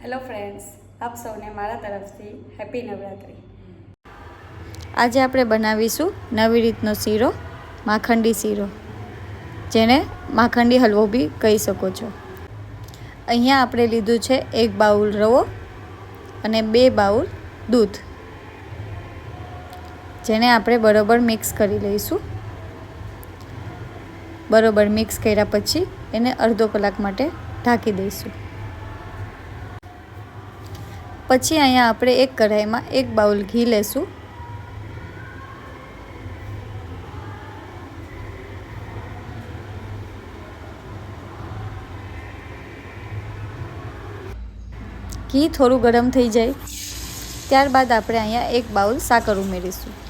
Hello friends, આપ સૌને મારા તરફથી હેપી નવરાત્રી। આજે આપણે બનાવીશું નવી રીતનો શીરો, માખંડી શીરો, જેને માખંડી હલવો બી કહી શકો છો। અહીંયા આપણે લીધું છે 1 બાઉલ રવો અને 2 બાઉલ દૂધ, જેને આપણે બરોબર મિક્સ કરી લઈશું। બરોબર મિક્સ કર્યા પછી એને અડધો કલાક માટે ઢાંકી દઈશું। પછી અહીંયા આપણે એક કઢાઈમાં 1 બાઉલ ઘી લેશું। ઘી થોડું ગરમ થઈ જાય ત્યારબાદ આપણે અહીંયા 1 બાઉલ સાકર ઉમેરીશું।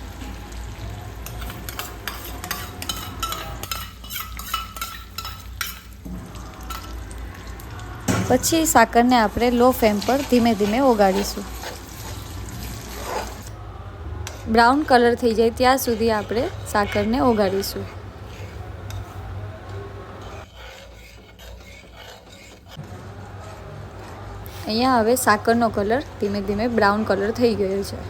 પછી સાકરને આપણે લો ફ્લેમ પર ધીમે ધીમે ઓગાળીશું। બ્રાઉન કલર થઈ જાય ત્યાં સુધી આપણે સાકરને ઓગાળીશું। અહીંયા હવે સાકરનો કલર ધીમે ધીમે બ્રાઉન કલર થઈ ગયો છે।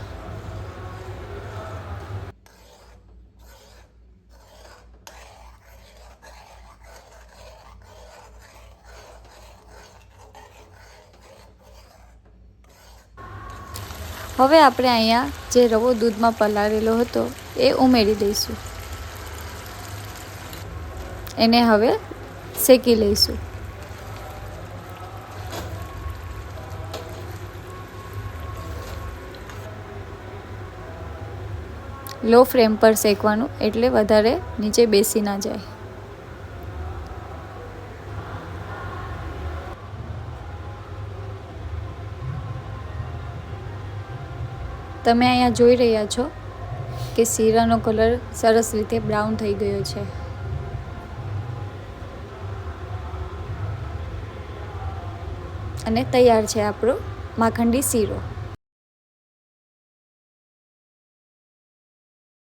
હવે આપણે અહીંયા જે રવો દૂધમાં પલાળેલો હતો એ ઉમેરી દઈશું। એને હવે શેકી લઈશું। લો ફ્લેમ પર શેકવાનું, એટલે વધારે નીચે બેસી ના જાય। તમે અહીંયા જોઈ રહ્યા છો કે શીરાનો કલર સરસ રીતે બ્રાઉન થઈ ગયો છે। અને તૈયાર છે આપણો માખંડી શીરો।